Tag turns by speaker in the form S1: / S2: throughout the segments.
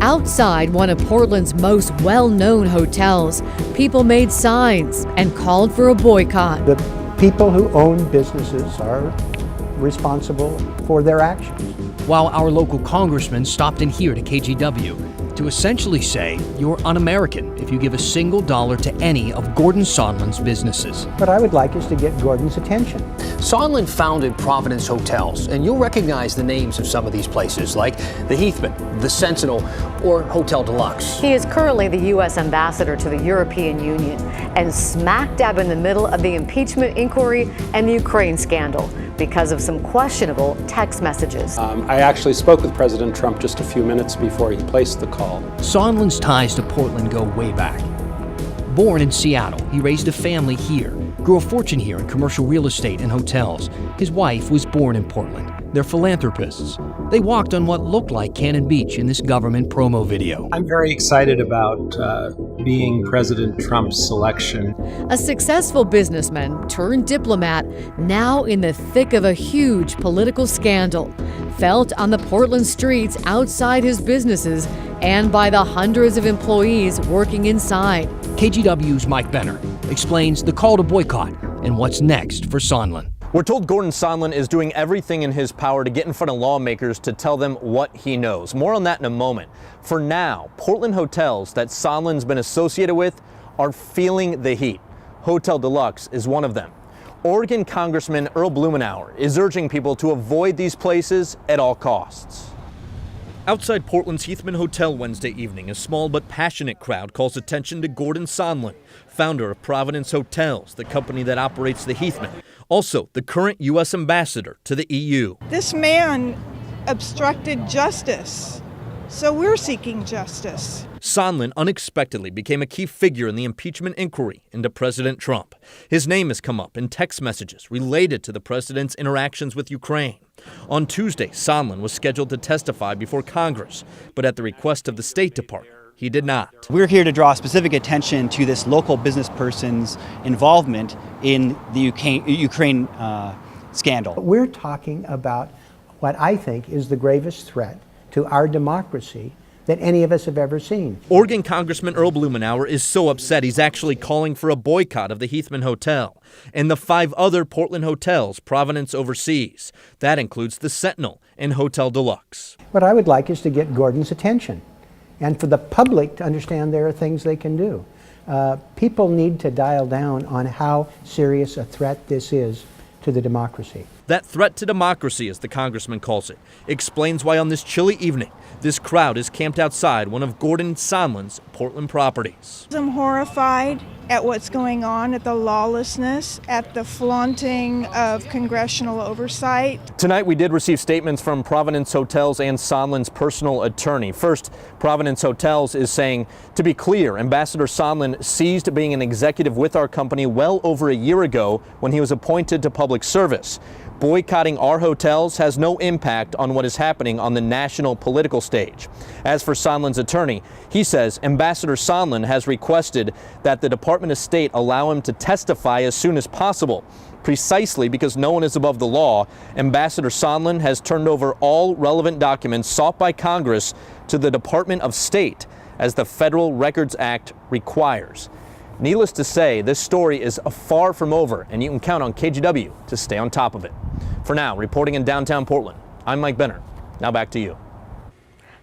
S1: Outside one of Portland's most well-known hotels, people made signs and called for a boycott.
S2: The people who own businesses are responsible for their actions.
S3: While our local congressman stopped in here to KGW to essentially say you're un-American if you give a single dollar to any of Gordon Sondland's businesses.
S2: What I would like is to get Gordon's attention.
S3: Sondland founded Providence Hotels, and you'll recognize the names of some of these places like the Heathman, the Sentinel, or Hotel Deluxe.
S1: He is currently the U.S. ambassador to the European Union and smack dab in the middle of the impeachment inquiry and the Ukraine scandal because of some questionable text messages.
S4: I actually spoke with President Trump just a few minutes before he placed the call.
S3: Sondland's ties to Portland go way back. Born in Seattle, he raised a family here, grew a fortune here in commercial real estate and hotels. His wife was born in Portland. They're philanthropists. They walked on what looked like Cannon Beach in this government promo video.
S4: I'm very excited about being President Trump's selection.
S1: A successful businessman turned diplomat, now in the thick of a huge political scandal, felt on the Portland streets outside his businesses and by the hundreds of employees working inside.
S3: KGW's Mike Benner explains the call to boycott and what's next for Sondland.
S5: We're told Gordon Sondland is doing everything in his power to get in front of lawmakers to tell them what he knows. More on that in a moment. For now, Portland hotels that Sondland's been associated with are feeling the heat. Hotel Deluxe is one of them. Oregon Congressman Earl Blumenauer is urging people to avoid these places at all costs. Outside Portland's Heathman Hotel Wednesday evening, a small but passionate crowd calls attention to Gordon Sondland, founder of Providence Hotels, the company that operates the Heathman, also the current U.S. ambassador to the EU.
S6: This man obstructed justice, so we're seeking justice.
S5: Sondland unexpectedly became a key figure in the impeachment inquiry into President Trump. His name has come up in text messages related to the president's interactions with Ukraine. On Tuesday, Sondland was scheduled to testify before Congress, but at the request of the State Department, he did not.
S7: We're here to draw specific attention to this local business person's involvement in the Ukraine scandal.
S2: We're talking about what I think is the gravest threat to our democracy that any of us have ever seen.
S5: Oregon Congressman Earl Blumenauer is so upset he's actually calling for a boycott of the Heathman Hotel and the 5 other Portland hotels Providence oversees. That includes the Sentinel and Hotel Deluxe.
S2: What I would like is to get Gordon's attention and for the public to understand there are things they can do. People need to dial down on how serious a threat this is to the democracy.
S5: That threat to democracy, as the congressman calls it, explains why on this chilly evening, this crowd is camped outside one of Gordon Sondland's Portland properties.
S6: I'm horrified at what's going on, at the lawlessness, at the flaunting of congressional oversight.
S5: Tonight we did receive statements from Providence Hotels and Sondland's personal attorney. First, Providence Hotels is saying, to be clear, Ambassador Sondland ceased being an executive with our company well over a year ago when he was appointed to public service. Boycotting our hotels has no impact on what is happening on the national political stage. As for Sondland's attorney, he says Ambassador Sondland has requested that the Department of State allow him to testify as soon as possible. Precisely because no one is above the law, Ambassador Sondland has turned over all relevant documents sought by Congress to the Department of State, as the Federal Records Act requires. Needless to say, this story is far from over, and you can count on KGW to stay on top of it. For now, reporting in downtown Portland, I'm Mike Benner. Now back to you.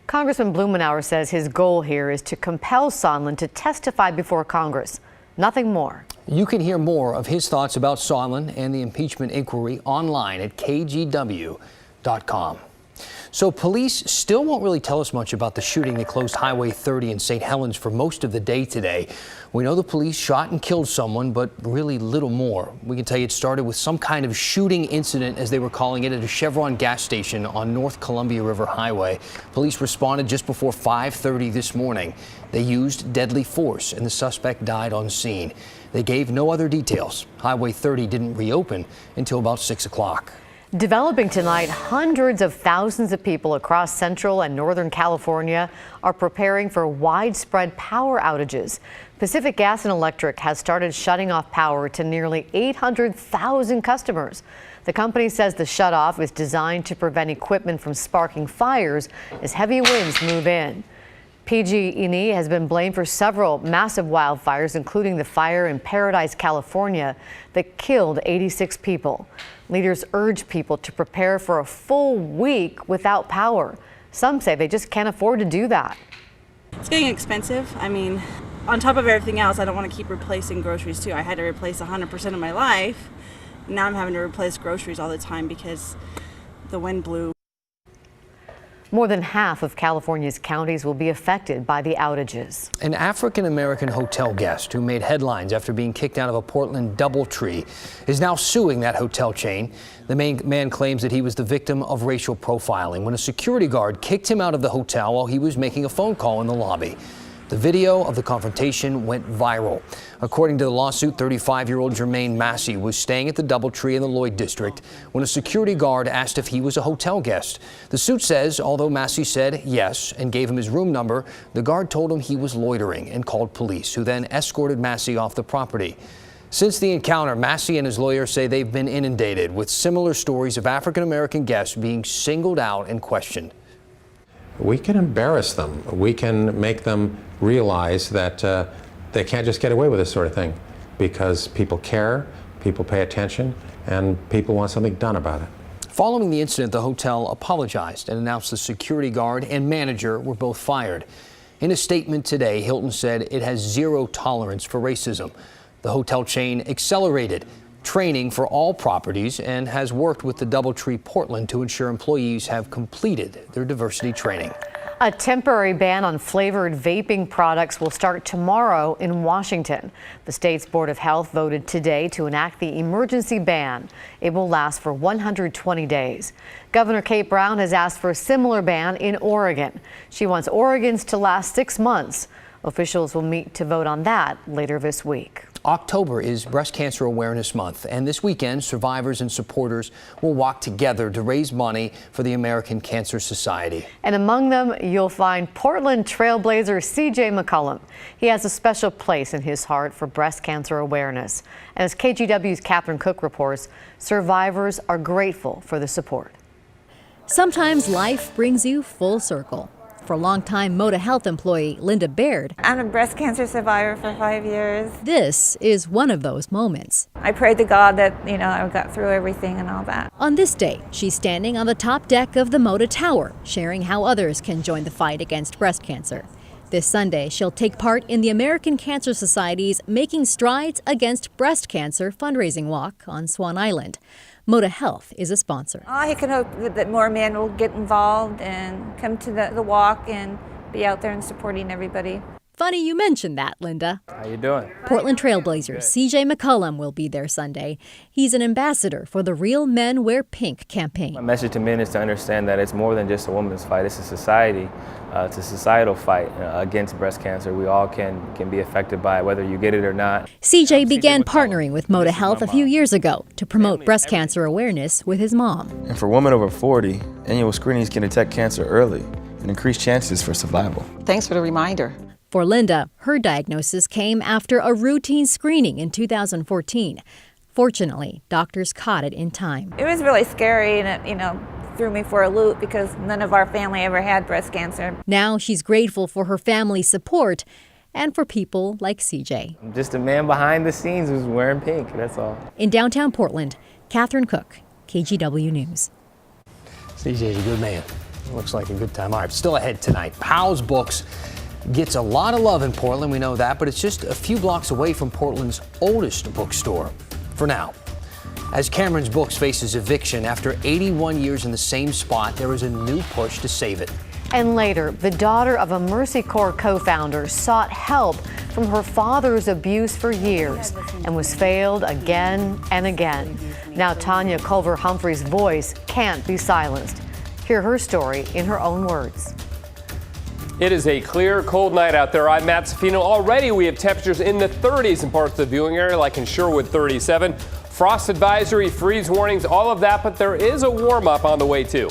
S1: Congressman Blumenauer says his goal here is to compel Sondland to testify before Congress. Nothing more.
S3: You can hear more of his thoughts about Sondland and the impeachment inquiry online at kgw.com. So police still won't really tell us much about the shooting that closed Highway 30 in St. Helens for most of the day today. We know the police shot and killed someone, but really little more. We can tell you it started with some kind of shooting incident, as they were calling it, at a Chevron gas station on North Columbia River Highway. Police responded just before 5:30 this morning. They used deadly force, and the suspect died on scene. They gave no other details. Highway 30 didn't reopen until about 6 o'clock.
S1: Developing tonight, hundreds of thousands of people across Central and Northern California are preparing for widespread power outages. Pacific Gas and Electric has started shutting off power to nearly 800,000 customers. The company says the shutoff is designed to prevent equipment from sparking fires as heavy winds move in. PG&E has been blamed for several massive wildfires, including the fire in Paradise, California, that killed 86 people. Leaders urge people to prepare for a full week without power. Some say they just can't afford to do that.
S8: It's getting expensive. I mean, on top of everything else, I don't want to keep replacing groceries too. I had to replace 100% of my life. Now I'm having to replace groceries all the time because the wind blew.
S1: More than half of California's counties will be affected by the outages.
S3: An African-American hotel guest who made headlines after being kicked out of a Portland DoubleTree is now suing that hotel chain. The man claims that he was the victim of racial profiling when a security guard kicked him out of the hotel while he was making a phone call in the lobby. The video of the confrontation went viral. According to the lawsuit, 35-year-old Jermaine Massey was staying at the DoubleTree in the Lloyd district when a security guard asked if he was a hotel guest. The suit says, although Massey said yes and gave him his room number, the guard told him he was loitering and called police, who then escorted Massey off the property. Since the encounter, Massey and his lawyer say they've been inundated with similar stories of African-American guests being singled out and questioned.
S9: We can embarrass them. We can make them realize that they can't just get away with this sort of thing because people care, people pay attention, and people want something done about it.
S3: Following the incident, the hotel apologized and announced the security guard and manager were both fired. In a statement today, Hilton said it has zero tolerance for racism. The hotel chain accelerated training for all properties and has worked with the DoubleTree Portland to ensure employees have completed their diversity training.
S1: A temporary ban on flavored vaping products will start tomorrow in Washington. The state's Board of Health voted today to enact the emergency ban. It will last for 120 days. Governor Kate Brown has asked for a similar ban in Oregon. She wants Oregon's to last 6 months. Officials will meet to vote on that later this week.
S3: October is Breast Cancer Awareness Month, and this weekend, survivors and supporters will walk together to raise money for the American Cancer Society.
S1: And among them, you'll find Portland trailblazer CJ McCollum. He has a special place in his heart for breast cancer awareness. And as KGW's Catherine Cook reports, survivors are grateful for the support.
S10: Sometimes life brings you full circle. For longtime Moda Health employee Linda Baird,
S11: I'm a breast cancer survivor for 5 years.
S10: This is one of those moments.
S11: I prayed to God that, I got through everything and all that.
S10: On this day, she's standing on the top deck of the Moda Tower, sharing how others can join the fight against breast cancer. This Sunday, she'll take part in the American Cancer Society's Making Strides Against Breast Cancer fundraising walk on Swan Island. Moda Health is a sponsor.
S11: I can hope that more men will get involved and come to the walk and be out there and supporting everybody.
S10: Funny you mentioned that, Linda.
S12: How you doing?
S10: Portland trailblazer CJ McCollum will be there Sunday. He's an ambassador for the Real Men Wear Pink campaign.
S12: My message to men is to understand that it's more than just a woman's fight. It's a society. It's a societal fight against breast cancer. We all can be affected by it, whether you get it or not.
S10: CJ began partnering with Moda Health a few years ago to promote breast cancer awareness with his mom.
S13: And for women over 40, annual screenings can detect cancer early and increase chances for survival.
S14: Thanks for the reminder.
S10: For Linda, her diagnosis came after a routine screening in 2014. Fortunately, doctors caught it in time.
S11: It was really scary and it, threw me for a loop because none of our family ever had breast cancer.
S10: Now she's grateful for her family's support and for people like CJ.
S12: I'm just a man behind the scenes who's wearing pink, that's all.
S10: In downtown Portland, Catherine Cook, KGW News.
S3: CJ's a good man. Looks like a good time. All right, still ahead tonight. Powell's Books gets a lot of love in Portland, we know that, but it's just a few blocks away from Portland's oldest bookstore. For now, as Cameron's Books faces eviction after 81 years in the same spot, there is a new push to save it.
S1: And later, the daughter of a Mercy Corps co-founder sought help from her father's abuse for years and was failed again and again. Now Tanya Culver-Humphrey's voice can't be silenced. Hear her story in her own words.
S15: It is a clear, cold night out there. I'm Matt Safino. Already we have temperatures in the 30s in parts of the viewing area, like in Sherwood, 37. Frost advisory, freeze warnings, all of that, but there is a warm up on the way too.